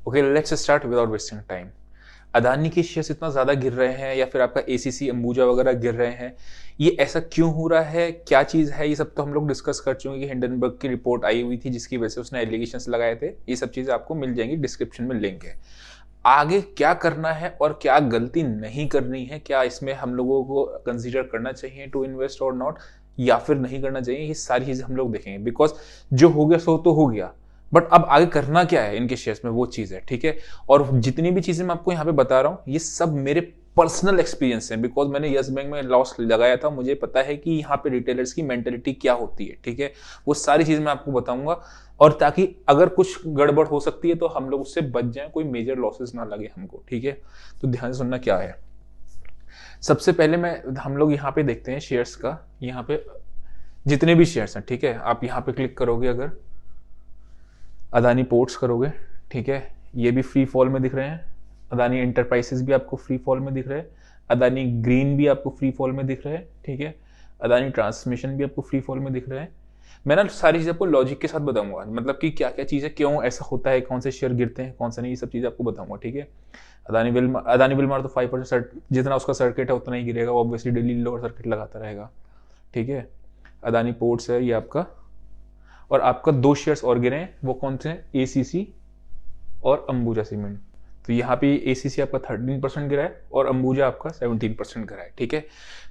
Okay, let's start without wasting time. Adani के shares इतना ज़्यादा गिर रहे हैं या फिर आपका एसीसी अंबुजा वगैरह गिर रहे हैं, ये ऐसा क्यों हो रहा है, क्या चीज़ है, ये सब तो हम लोग डिस्कस कर चुके हैं कि हिंडनबर्ग की रिपोर्ट आई हुई थी जिसकी वजह से उसने एलिगेशंस लगाए थे। ये सब चीज़ें आपको मिल जाएंगी, डिस्क्रिप्शन में लिंक है। आगे क्या करना है और क्या गलती नहीं करनी है, क्या इसमें हम लोगों को कंसीडर करना चाहिए टू इन्वेस्ट और नॉट, या फिर नहीं करना चाहिए, ये सारी चीज़ें हम लोग देखेंगे। बिकॉज जो हो गया सो तो हो गया, बट अब आगे करना क्या है इनके शेयर्स में, वो चीज़ है। ठीक है, और जितनी भी चीज़ें मैं आपको यहाँ पे बता रहा हूँ ये सब मेरे पर्सनल एक्सपीरियंस है। बिकॉज मैंने यस बैंक में लॉस लगाया था, मुझे पता है कि यहाँ पे रिटेलर्स की मेंटेलिटी क्या होती है। ठीक है, वो सारी चीज़ मैं आपको बताऊंगा, और ताकि अगर कुछ गड़बड़ हो सकती है तो हम लोग उससे बच जाएं, कोई मेजर लॉसेस ना लगे हमको। ठीक है, तो ध्यान से सुनना क्या है। सबसे पहले हम लोग यहाँ पे देखते हैं शेयर्स का, यहाँ पे जितने भी शेयर्स हैं। ठीक है, आप यहाँ पे क्लिक करोगे, अगर अदानी पोर्ट्स करोगे, ठीक है, ये भी फ्री फॉल में दिख रहे हैं। अदानी एंटरप्राइजेस भी आपको फ्री फॉल में दिख रहे हैं। अदानी ग्रीन भी आपको फ्री फॉल में दिख रहे हैं। ठीक है, अदानी ट्रांसमिशन भी आपको फ्री फॉल में दिख रहे हैं। मैं ना सारी चीज़ आपको लॉजिक के साथ बताऊंगा, मतलब कि क्या क्या चीज़ें, क्यों ऐसा होता है, कौन से शेयर गिरते हैं, कौन से नहीं, ये सब चीज़ें आपको बताऊंगा। ठीक है, अदानी विलमार तो 5% जितना उसका सर्किट है उतना ही गिरेगा, वो ऑब्वियसली डेली लोअर सर्किट लगाता रहेगा। ठीक है, अदानी पोर्ट्स है ये आपका, और आपका 2 शेयर्स और गिरे हैं, वो कौन से हैं, एसीसी और अंबुजा सीमेंट। तो यहाँ पे एसीसी आपका 13% गिरा है और अंबुजा आपका 17% गिरा है। ठीक है,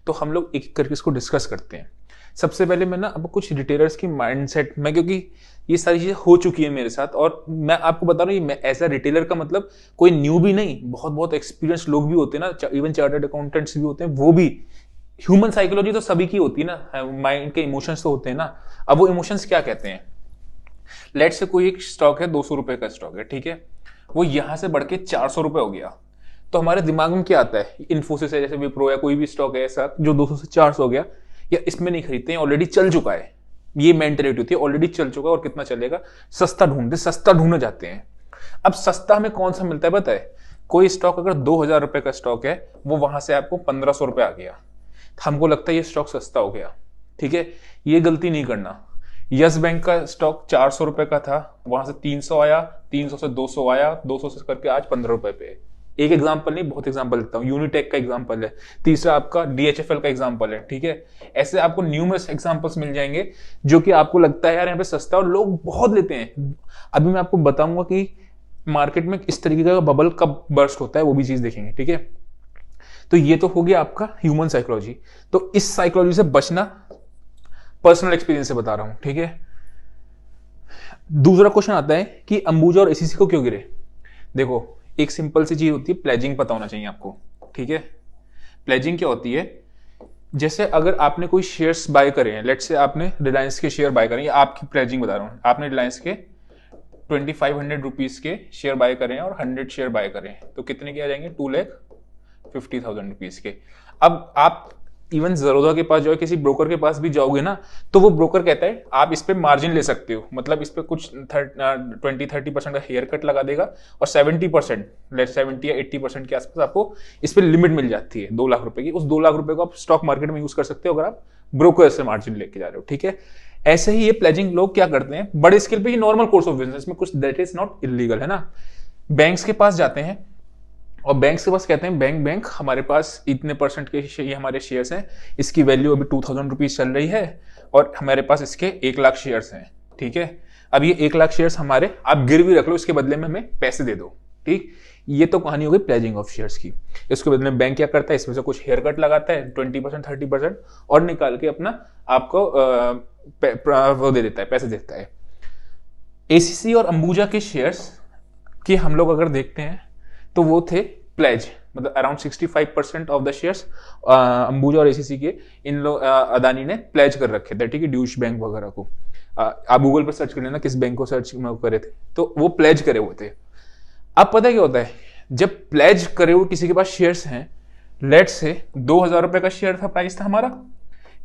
तो हम लोग एक एक करके इसको डिस्कस करते हैं। सबसे पहले मैं ना अब कुछ रिटेलर्स की माइंडसेट में, क्योंकि ये सारी चीजें हो चुकी है मेरे साथ, और मैं आपको बता रहा हूँ मैं ऐसा रिटेलर का मतलब कोई न्यू भी नहीं, बहुत बहुत एक्सपीरियंस लोग भी होते हैं ना, इवन चार्टर्ड अकाउंटेंट्स भी होते हैं, वो भी। ह्यूमन साइकोलॉजी तो सभी की होती है ना, माइंड के इमोशंस तो होते हैं ना। अब वो इमोशंस क्या कहते हैं, लेट से कोई एक स्टॉक है, 200 रुपए का स्टॉक है, ठीक है, वो यहां से बढ़ के 400 रुपए हो गया, तो हमारे दिमाग में क्या आता है, इन्फोसिस है जैसे विप्रो या कोई भी स्टॉक है ऐसा जो 200 से 400 हो गया, या इसमें नहीं खरीदते हैं, ऑलरेडी चल चुका है। ये मेंटेलिटी होती है, ऑलरेडी चल चुका है और कितना चलेगा, सस्ता ढूंढने जाते हैं। अब सस्ता हमें कौन सा मिलता है पता है, कोई स्टॉक अगर 2000 रुपए का स्टॉक है, वो वहां से आपको 1500 रुपए आ गया, हमको लगता है ये स्टॉक सस्ता हो गया। ठीक है, ये गलती नहीं करना। यस बैंक का स्टॉक 400 रुपए का था, वहां से 300 आया, 300 से 200 आया, 200 से करके आज 15 रुपए पे। एक एग्जांपल नहीं, बहुत एग्जांपल देता हूं। यूनिटेक का एग्जांपल है, तीसरा आपका डीएचएफएल का एग्जांपल है। ठीक है, ऐसे आपको न्यूमरस एग्जांपल्स मिल जाएंगे जो कि आपको लगता है यार यहाँ पे सस्ता, और लोग बहुत लेते हैं। अभी मैं आपको बताऊंगा कि मार्केट में इस तरीके का बबल कब बर्स्ट होता है, वो भी चीज देखेंगे। ठीक है, तो ये तो हो गया आपका ह्यूमन साइकोलॉजी। तो इस साइकोलॉजी से बचना पर्सनल एक्सपीरियंस से बता रहा हूं। ठीक है, दूसरा क्वेश्चन आता है कि अंबुजा और एसीसी को क्यों गिरे। देखो, एक सिंपल सी चीज होती है, प्लेजिंग पता होना चाहिए आपको। ठीक है, प्लेजिंग क्या होती है, जैसे अगर आपने कोई शेयर्स बाय करे हैं, लेट्स से आपने रिलायंस के शेयर बाय करें, आपकी प्लेजिंग बता रहा हूं, आपने रिलायंस के 2500 रुपीज के शेयर बाय करें और 100 शेयर बाय करें, तो कितने के आ जाएंगे, 2,50,000 रुपीज के। अब आप इवन जरोदा के पास जाओ, किसी ब्रोकर के पास भी जाओगे ना, तो वो ब्रोकर कहता है आप इस पे मार्जिन ले सकते हो, मतलब इस पे कुछ 20-30% का हेयर कट लगा देगा, और 70% 70 या 80% के आसपास आपको इस पे लिमिट मिल जाती है 2 लाख रुपए की। उस 2 लाख रुपए को आप स्टॉक मार्केट में यूज कर सकते हो अगर आप ब्रोकर से मार्जिन लेके जा रहे हो। ठीक है, ऐसे ही ये प्लेजिंग लोग क्या करते हैं बड़े स्केल पे, ये नॉर्मल कोर्स ऑफ बिजनेस में, कुछ दैट इज नॉट इलीगल है ना। बैंक्स के पास जाते हैं और बैंक्स के पास कहते हैं बैंक हमारे पास इतने परसेंट के ये हमारे शेयर्स हैं, इसकी वैल्यू अभी 2000 रुपीज चल रही है, और हमारे पास इसके 1 लाख शेयर्स हैं। ठीक है, अब ये 1 लाख शेयर्स हमारे आप गिरवी रख लो, इसके बदले में हमें पैसे दे दो। ठीक, ये तो कहानी हो गई प्लेजिंग ऑफ शेयर्स की। इसके बदले में बैंक क्या करता है, इसमें से कुछ हेयर कट लगाता है 20% 30%, और निकाल के अपना आपको वो दे देता है, पैसे देता है। एसीसी और अंबुजा के शेयर्स की हम लोग अगर देखते हैं तो वो थे प्लेज, मतलब around 65% of the shares Ambuja और एसीसी के इन लोग अदानी ने प्लेज कर रखे थे। ठीक है, ड्यूश बैंक वगैरह को आप गूगल पर सर्च कर लेना किस बैंक को सर्च करे थे, तो वो प्लेज करे हुए थे। अब पता क्या होता है, जब प्लेज करे हुए किसी के पास शेयर्स हैं, लेट से 2000 रुपए का शेयर था, प्राइस था हमारा,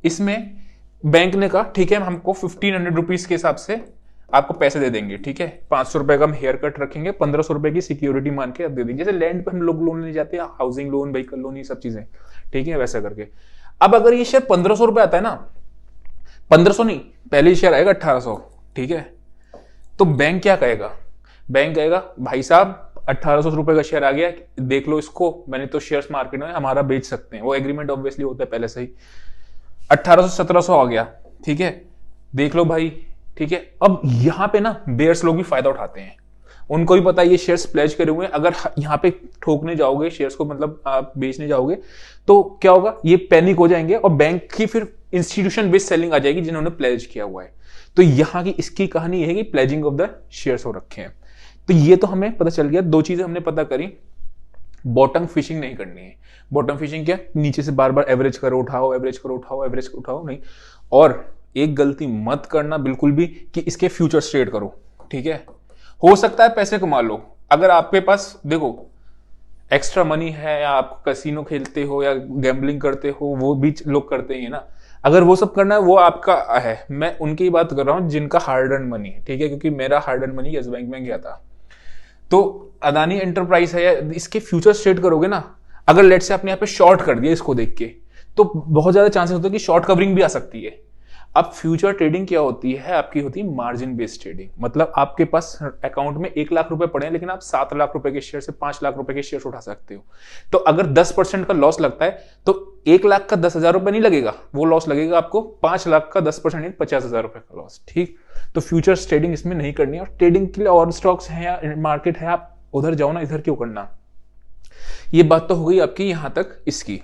इसमें बैंक ने कहा ठीक है हमको 1500 रुपीज के हिसाब से आपको पैसे दे देंगे। ठीक है, 500 रुपए का हम हेयर कट रखेंगे, 1500 रुपए की सिक्योरिटी मान के अब दे देंगे, जैसे लैंड पे हम लोग लोन ले जाते हैं, हाउसिंग लोन, व्हीकल लोन, ये सब चीजें। ठीक है, वैसा करके। अब अगर ये शेयर 1500 रुपए आता है ना, 1500 नहीं, पहले शेयर आएगा 1800। ठीक है, तो बैंक क्या कहेगा, बैंक कहेगा भाई साहब 1800 रुपए का शेयर आ गया, देख लो इसको, मैंने तो शेयर्स मार्केट में हमारा बेच सकते हैं, वो एग्रीमेंट ऑब्वियसली होता है पहले से ही। 1800-1700 आ गया, ठीक है, देख लो भाई, ठीक है। अब यहां पे ना बेयर्स लोग भी फायदा उठाते हैं, उनको भी पता है ये शेयर्स प्लेज करे हुए हैं, अगर यहाँ पे ठोकने जाओगे शेयर्स को, मतलब आप बेचने जाओगे तो क्या होगा, ये पैनिक हो जाएंगे और बैंक की फिर इंस्टीट्यूशन बेस्ड सेलिंग आ जाएगी जिन्होंने प्लेज किया हुआ है। तो यहाँ की इसकी कहानी ये है कि प्लेजिंग ऑफ द शेयर्स हो रखे हैं। तो ये तो हमें पता चल गया, दो चीजें हमने पता करी, बॉटम फिशिंग नहीं करनी है। बॉटम फिशिंग क्या, नीचे से बार बार एवरेज करो उठाओ, एवरेज करो उठाओ, एवरेज करो उठाओ, नहीं। और एक गलती मत करना बिल्कुल भी कि इसके फ्यूचर्स ट्रेड करो, ठीक है। हो सकता है पैसे कमा लो, अगर आपके पास देखो एक्स्ट्रा मनी है, या आप कैसीनो खेलते हो या गैम्बलिंग करते हो, वो भी लोग करते ही है ना, अगर वो सब करना है वो आपका है। मैं उनकी बात कर रहा हूं जिनका हार्ड अर्न मनी है, ठीक है, क्योंकि मेरा hard earn money yes bank में गया था। तो अदानी एंटरप्राइज है, इसके फ्यूचर्स ट्रेड करोगे ना, अगर लेट से आपने यहाँ पे शॉर्ट कर दिया इसको देख के, तो बहुत ज्यादा चांसेस होते हैं कि शॉर्ट कवरिंग भी आ सकती है। अब फ्यूचर ट्रेडिंग क्या होती है, आपकी होती है मार्जिन बेस्ड ट्रेडिंग। मतलब आपके पास अकाउंट में 1 लाख रुपए पड़े हैं, लेकिन आप 7 लाख रुपए के शेयर से 5 लाख रुपए के शेयर उठा सकते हो। तो अगर 10% का लॉस लगता है तो 1 लाख का 10,000 रुपए नहीं लगेगा, वो लॉस लगेगा आपको 5 लाख का 10% यानी 50,000 रुपए का लॉस, ठीक। तो फ्यूचर्स ट्रेडिंग इसमें नहीं करनी है, और ट्रेडिंग के लिए और स्टॉक्स हैं या मार्केट है, आप उधर जाओ ना, इधर क्यों करना। ये बात तो हो गई आपकी यहां तक इसकी।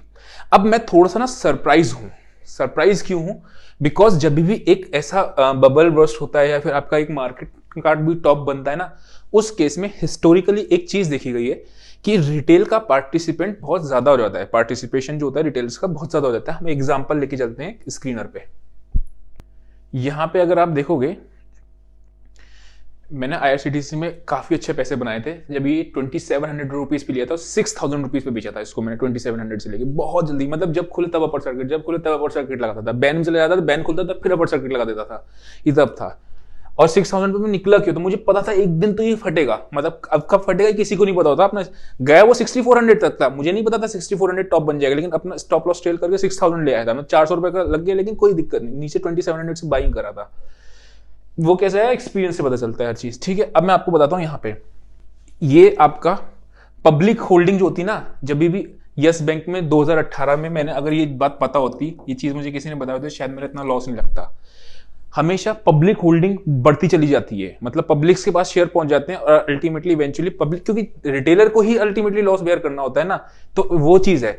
अब मैं थोड़ा सा ना सरप्राइज हूं। सरप्राइज क्यों हूं, बिकॉज जब भी एक ऐसा बबल बर्स्ट होता है या फिर आपका एक मार्केट का भी टॉप बनता है ना, उस केस में हिस्टोरिकली एक चीज देखी गई है कि रिटेल का पार्टिसिपेंट बहुत ज्यादा हो जाता है, पार्टिसिपेशन जो होता है रिटेल्स का बहुत ज्यादा हो जाता है। हम एग्जांपल लेके चलते हैं स्क्रीनर पे। यहां पे अगर आप देखोगे, मैंने IRCTC में काफी अच्छे पैसे बनाए थे। जब ये 2700 रुपीज पे लिया था, 6000 रुपीज पे बेचा था इसको मैंने 2700 से लेके बहुत जल्दी। मतलब जब खुले तब अपर सर्किट, जब खुले तब अपर सर्किट लगाता था, बैन में चले जाता था, बैन खुलता था फिर अपर सर्किट लगा देता था, ये तब था। और 6000 पे निकला क्यों, तो मुझे पता था एक दिन तो ये फटेगा। मतलब अब कब फटेगा किसी को नहीं पता होता। अपना गया वो 6400 तक था, मुझे नहीं पता था 6400 टॉप बन जाएगा, लेकिन अपना स्टॉप लॉस ट्रेल करके 6000 ले आया था। मैं 400 रुपए का लग गया, लेकिन कोई दिक्कत नहीं, नीचे 2700 से बाइंग करा था। वो कैसा है, एक्सपीरियंस से पता चलता है हर चीज, ठीक है। अब मैं आपको बताता हूं, यहाँ पे ये आपका पब्लिक होल्डिंग जो होती है ना, जब भी यस बैंक में 2018 में मैंने अगर ये बात पता होती, ये चीज मुझे किसी ने बताया होती, शायद मेरा इतना लॉस नहीं लगता। हमेशा पब्लिक होल्डिंग बढ़ती चली जाती है, मतलब पब्लिक के पास शेयर पहुंच जाते हैं और अल्टीमेटली इवेंचुअली पब्लिक, क्योंकि रिटेलर को ही अल्टीमेटली लॉस बेयर करना होता है ना, तो वो चीज है।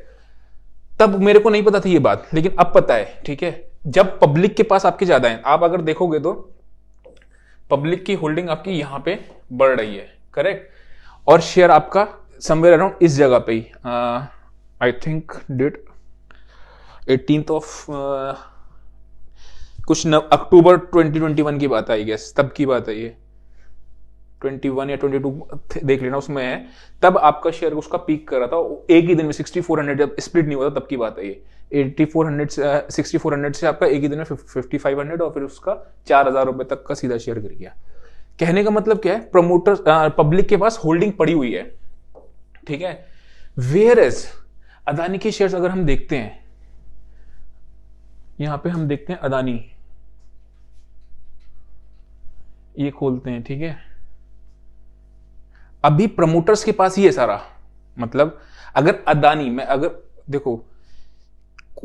तब मेरे को नहीं पता था ये बात, लेकिन अब पता है, ठीक है। जब पब्लिक के पास आपके ज्यादा है, आप अगर देखोगे तो पब्लिक की होल्डिंग आपकी यहां पे बढ़ रही है, करेक्ट, और शेयर आपका समवेयर अराउंड इस जगह पे ही, I think date 18th of कुछ अक्टूबर 2021 की बात है, आई गेस तब की बात है ये, 21 या 22 देख लेना उसमें है। तब आपका शेयर उसका पीक कर रहा था एक ही दिन में 6400, जब स्प्लिट नहीं हुआ था तब की बात है ये। 6400 से आपका एक ही दिन में 5500 और फिर उसका 4000 रुपए तक का सीधा शेयर गिर गया। कहने का मतलब क्या है, प्रमोटर पब्लिक के पास होल्डिंग पड़ी हुई है, ठीक है। वेयर एज अदानी के शेयर्स अगर हम देखते हैं, यहां पे हम देखते हैं अदानी, ये खोलते हैं, ठीक है। अभी प्रमोटर्स के पास ही है सारा। मतलब अगर अदानी में अगर देखो,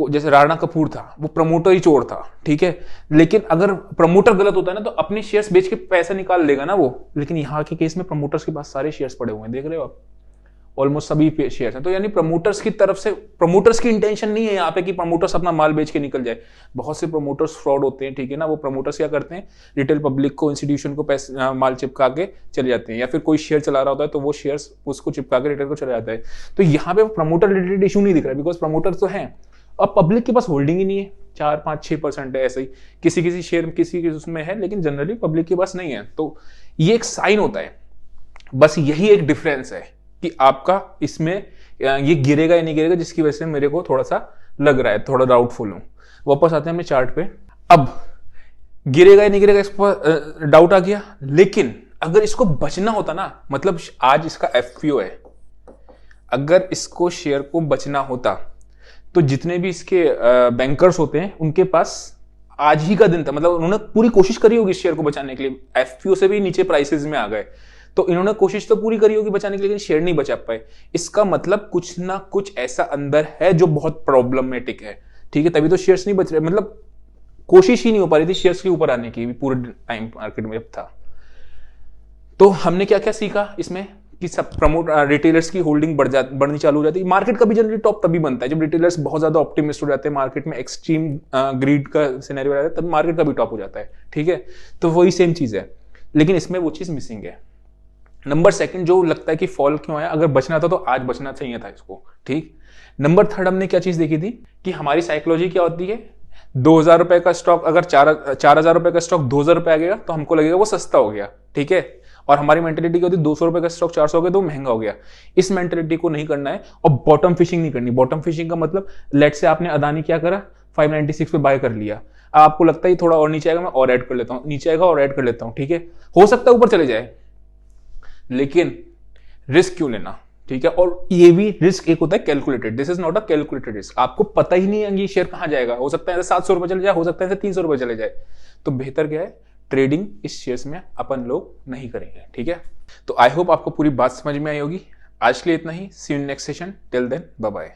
जैसे राणा कपूर था, वो प्रमोटर ही चोर था, ठीक है। लेकिन अगर प्रमोटर गलत होता है ना, तो अपने शेयर्स बेच के पैसा निकाल लेगा ना वो। लेकिन यहां के केस में प्रमोटर्स के पास सारे शेयर्स पड़े हुए हैं, देख रहे हो आप, ऑलमोस्ट सभी शेयर्स हैं। तो यानी प्रमोटर्स की तरफ से, प्रमोटर्स की इंटेंशन नहीं है यहाँ पे कि प्रमोटर्स अपना माल बेच के निकल जाए। बहुत से प्रमोटर्स फ्रॉड होते हैं, ठीक है ना। वो प्रमोटर्स क्या करते हैं, रिटेल पब्लिक को, इंस्टीट्यूशन को पैसे माल चिपका के चले जाते हैं, या फिर कोई शेयर चला रहा होता है तो वो शेयर्स उसको चिपका के रिटेल को चला जाता है। तो यहाँ पे प्रमोटर रिलेटेड इशू नहीं दिख रहा है, बिकॉज प्रमोटर्स तो हैं, अब पब्लिक के पास होल्डिंग ही नहीं है, 4-5-6% है ऐसे ही, किसी शेयर किसी उसमें है, लेकिन जनरली पब्लिक के पास नहीं है। तो ये एक साइन होता है, बस यही एक डिफरेंस है कि आपका इसमें ये गिरेगा या नहीं गिरेगा, जिसकी वजह से मेरे को थोड़ा सा लग रहा है, थोड़ा डाउटफुल हूं। वापस आते हैं अपने चार्ट पे। अब गिरेगा या नहीं गिरेगा इस पर डाउट आ गया, लेकिन अगर इसको बचना होता ना, मतलब आज इसका FPO है, अगर इसको शेयर को बचना होता तो जितने भी इसके बैंकर्स होते हैं उनके पास आज ही का दिन था। मतलब उन्होंने पूरी कोशिश करी होगी शेयर को बचाने के लिए, FPO से भी नीचे प्राइसेस में आ गए, तो इन्होंने कोशिश तो पूरी करी होगी बचाने के लिए, लेकिन शेयर नहीं बचा पाए। इसका मतलब कुछ ना कुछ ऐसा अंदर है जो बहुत प्रॉब्लमेटिक है, ठीक है, तभी तो शेयर्स नहीं बच रहे। मतलब कोशिश ही नहीं हो पा रही थी शेयर्स के ऊपर आने की भी पूरे टाइम मार्केट में जब था। तो हमने क्या क्या सीखा इसमें कि सब प्रमोट रिटेलर्स की होल्डिंग बढ़नी चालू हो जाती है। मार्केट का भी जनरली टॉप तभी बनता है जब रिटेलर्स बहुत ज्यादा ऑप्टिमिस्ट हो जाते हैं, मार्केट में एक्सट्रीम ग्रीड का सिनेरियो आ जाता है, तब मार्केट का भी टॉप हो जाता है, ठीक है। तो वही सेम चीज है, लेकिन इसमें वो चीज मिसिंग है। नंबर सेकंड जो लगता है कि फॉल क्यों आया, अगर बचना था तो आज बचना चाहिए था इसको, ठीक। नंबर थर्ड हमने क्या चीज देखी थी कि हमारी साइकोलॉजी क्या होती है, 2,000 रुपए का स्टॉक अगर 4,000 रुपए का स्टॉक 2,000 रुपए आ गया तो हमको लगेगा वो सस्ता हो गया, ठीक है। और हमारी मेंटेलिटी क्या होती है, 200 रुपए का स्टॉक 400 हो गया तो महंगा हो गया। इस मेंटेलिटी को नहीं करना है। और बॉटम फिशिंग नहीं करनी। बॉटम फिशिंग का मतलब लेट से आपने अदानी क्या करा, 596 पे बाय कर लिया, अब आपको लगता है थोड़ा और नीचे आएगा, मैं और ऐड कर लेता हूं, नीचे आएगा और ऐड कर लेता हूं, ठीक है, हो सकता है ऊपर चले जाए, लेकिन रिस्क क्यों लेना, ठीक है। और ये भी रिस्क एक होता है calculated, this is not a calculated risk. आपको पता ही नहीं है ये शेयर कहां जाएगा, हो सकता है 700 रुपए चले जाए, हो सकता है 300 रुपए चले जाए। तो बेहतर क्या है, ट्रेडिंग इस शेयर्स में अपन लोग नहीं करेंगे, ठीक है। तो आई होप आपको पूरी बात समझ में आई होगी। आज के लिए इतना ही, see you in next session, till then bye bye.